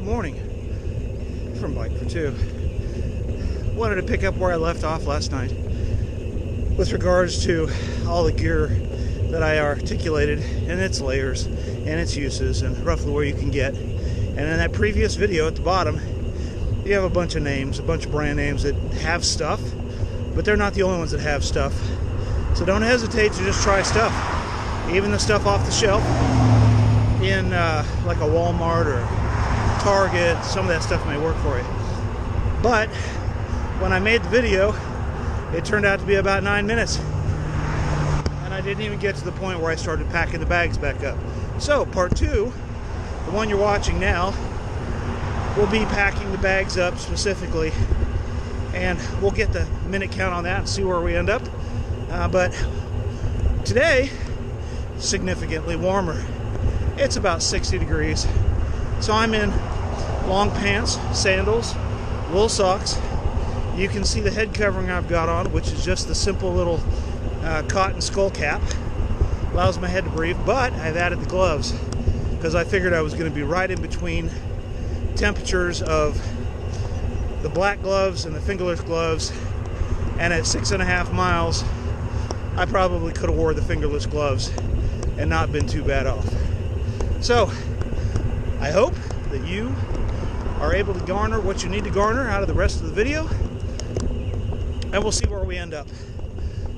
Good morning from Bike for Two. Wanted to pick up where I left off last night with regards to all the gear that I articulated and its layers and its uses and roughly where you can get. And in that previous video at the bottom, you have a bunch of names, a bunch of brand names that have stuff, but they're not the only ones that have stuff. So don't hesitate to just try stuff. Even the stuff off the shelf in like a Walmart or Target, some of that stuff may work for you. But when I made the video, it turned out to be about 9 minutes. And I didn't even get to the point where I started packing the bags back up. So part 2, the one you're watching now, we'll be packing the bags up specifically. And we'll get the minute count on that and see where we end up. But today, significantly warmer. It's about 60 degrees. So I'm in long pants, sandals, wool socks. You can see the head covering I've got on, which is just the simple little cotton skull cap. Allows my head to breathe, but I've added the gloves because I figured I was going to be right in between temperatures of the black gloves and the fingerless gloves, and at 6.5 miles I probably could have wore the fingerless gloves and not been too bad off. So I hope that you are able to garner what you need to garner out of the rest of the video, and we'll see where we end up.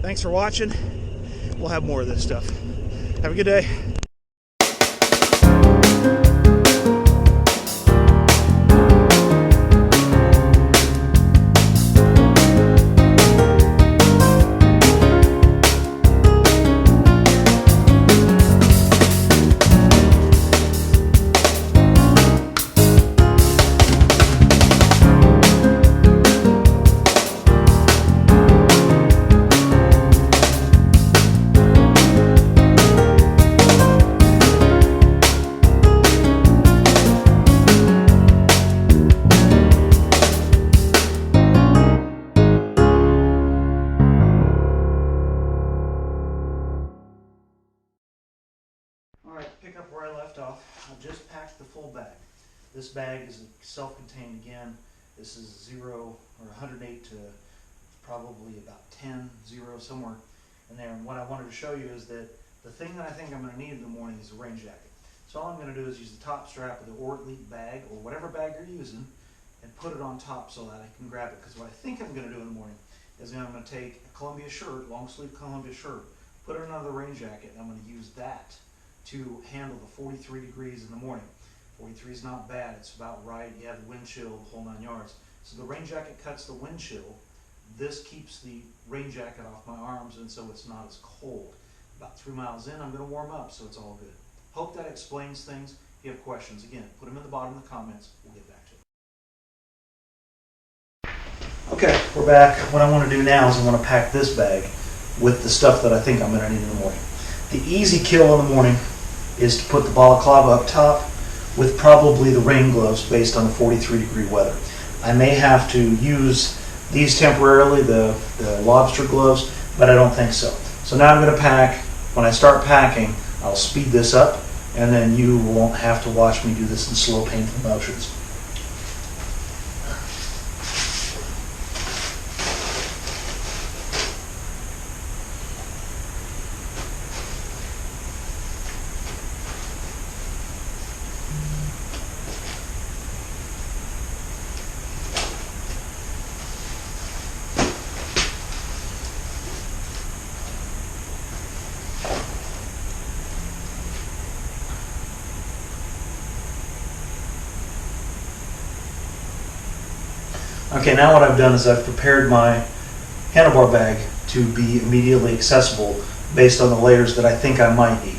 Thanks for watching. We'll have more of this stuff. Have a good day. Alright, pick up where I left off. I've just packed the full bag. This bag is self-contained again. This is 0 or 108 to probably about 10, 0, somewhere in there. And what I wanted to show you is that the thing that I think I'm going to need in the morning is a rain jacket. So all I'm going to do is use the top strap of the Ortlieb bag, or whatever bag you're using, and put it on top so that I can grab it. Because what I think I'm going to do in the morning is I'm going to take a Columbia shirt, long sleeve Columbia shirt, put it under the rain jacket, and I'm going to use that to handle the 43 degrees in the morning. 43 is not bad, it's about right. You have the wind chill, the whole 9 yards. So the rain jacket cuts the wind chill. This keeps the rain jacket off my arms, and so it's not as cold. About 3 miles in, I'm going to warm up, so it's all good. Hope that explains things. If you have questions, again, put them in the bottom of the comments. We'll get back to it. Okay, we're back. What I want to do now is I want to pack this bag with the stuff that I think I'm going to need in the morning. The easy kill in the morning is to put the balaclava up top with probably the rain gloves based on the 43 degree weather. I may have to use these temporarily, the lobster gloves, but I don't think so. So now I'm going to pack. When I start packing, I'll speed this up, and then you won't have to watch me do this in slow, painful motions. Okay, now what I've done is I've prepared my handlebar bag to be immediately accessible based on the layers that I think I might need.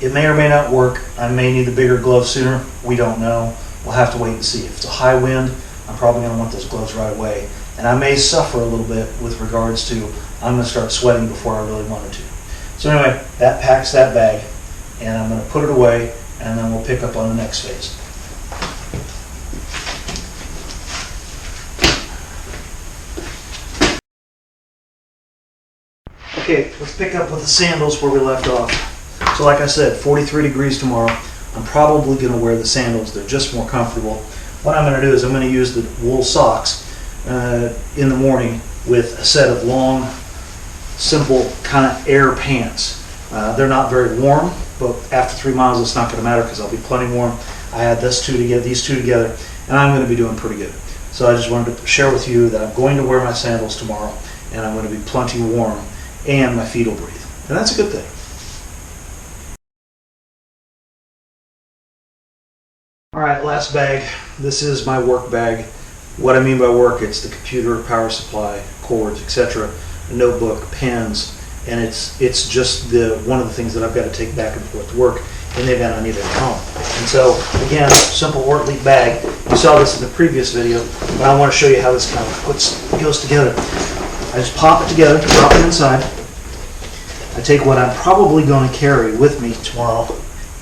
It may or may not work. I may need the bigger gloves sooner. We don't know. We'll have to wait and see. If it's a high wind, I'm probably going to want those gloves right away. And I may suffer a little bit with regards to I'm going to start sweating before I really wanted to. So anyway, that packs that bag, and I'm going to put it away, and then we'll pick up on the next phase. Okay, let's pick up with the sandals where we left off. So like I said, 43 degrees tomorrow. I'm probably going to wear the sandals. They're just more comfortable. What I'm going to do is I'm going to use the wool socks in the morning with a set of long, simple kind of air pants. They're not very warm, but after 3 miles it's not going to matter because I'll be plenty warm. I add these two together, and I'm going to be doing pretty good. So I just wanted to share with you that I'm going to wear my sandals tomorrow, and I'm going to be plenty warm, and my feet will breathe. And that's a good thing. All right, last bag. This is my work bag. What I mean by work, it's the computer, power supply, cords, etc., a notebook, pens, and it's just one of the things that I've got to take back and forth to work in the event I need it at home. And so, again, simple Ortlieb bag. You saw this in the previous video, but I want to show you how this kind of goes together. I just pop it together, drop it inside. I take what I'm probably going to carry with me tomorrow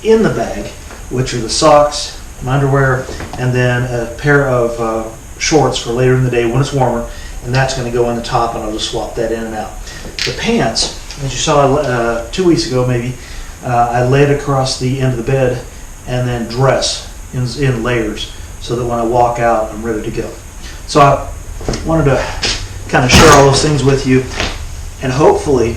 in the bag, which are the socks, my underwear, and then a pair of shorts for later in the day when it's warmer, and that's going to go on the top, and I'll just swap that in and out. The pants, as you saw 2 weeks ago maybe, I lay it across the end of the bed and then dress in layers so that when I walk out I'm ready to go. So I wanted to kind of share all those things with you, and hopefully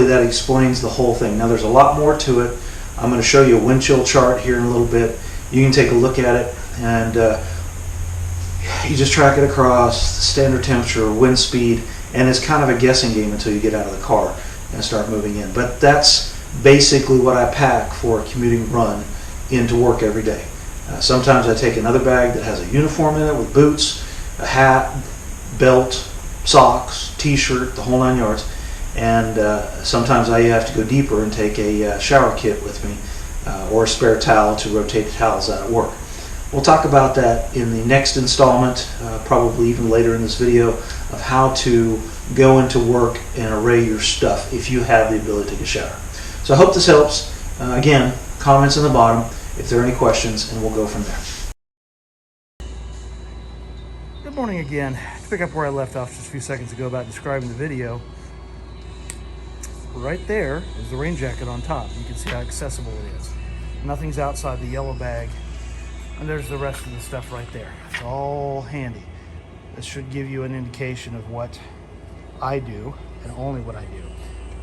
that explains the whole thing. Now there's a lot more to it. I'm going to show you a wind chill chart here in a little bit. You can take a look at it, and you just track it across the standard temperature, wind speed, and it's kind of a guessing game until you get out of the car and start moving in. But that's basically what I pack for a commuting run into work every day. Sometimes I take another bag that has a uniform in it with boots, a hat, belt, socks, t-shirt, the whole 9 yards. And sometimes I have to go deeper and take a shower kit with me or a spare towel to rotate the towels out at work. We'll talk about that in the next installment, probably even later in this video, of how to go into work and array your stuff if you have the ability to take a shower. So I hope this helps. Again, comments in the bottom if there are any questions, and we'll go from there. Good morning again. To pick up where I left off just a few seconds ago about describing the video, right there is the rain jacket on top. You can see how accessible it is. Nothing's outside the yellow bag, and there's the rest of the stuff right there. It's all handy. This should give you an indication of what I do and only what I do.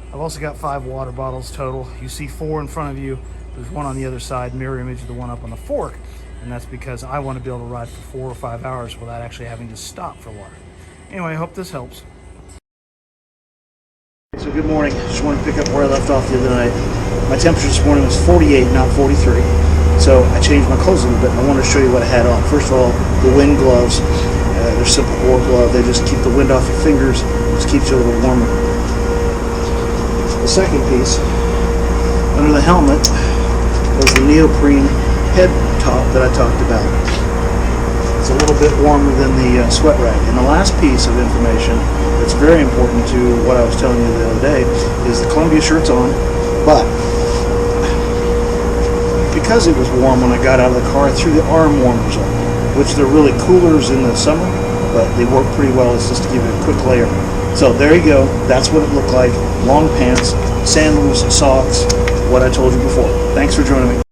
I've also got 5 water bottles total. You see 4 in front of you. There's one on the other side, mirror image of the one up on the fork, and that's because I want to be able to ride for 4 or 5 hours without actually having to stop for water. Anyway, I hope this helps. So good morning. Just wanted to pick up where I left off the other night. My temperature this morning was 48, not 43. So I changed my clothes a little bit, and I wanted to show you what I had on. First of all, the wind gloves. They're simple Gore glove. They just keep the wind off your fingers, just keeps you a little warmer. The second piece, under the helmet, was the neoprene head top that I talked about. It's a little bit warmer than the sweat rag. And the last piece of information that's very important to what I was telling you the other day is the Columbia shirt's on, but because it was warm when I got out of the car, I threw the arm warmers on, which they're really coolers in the summer, but they work pretty well. It's just to give you a quick layer. So there you go. That's what it looked like. Long pants, sandals, socks, what I told you before. Thanks for joining me.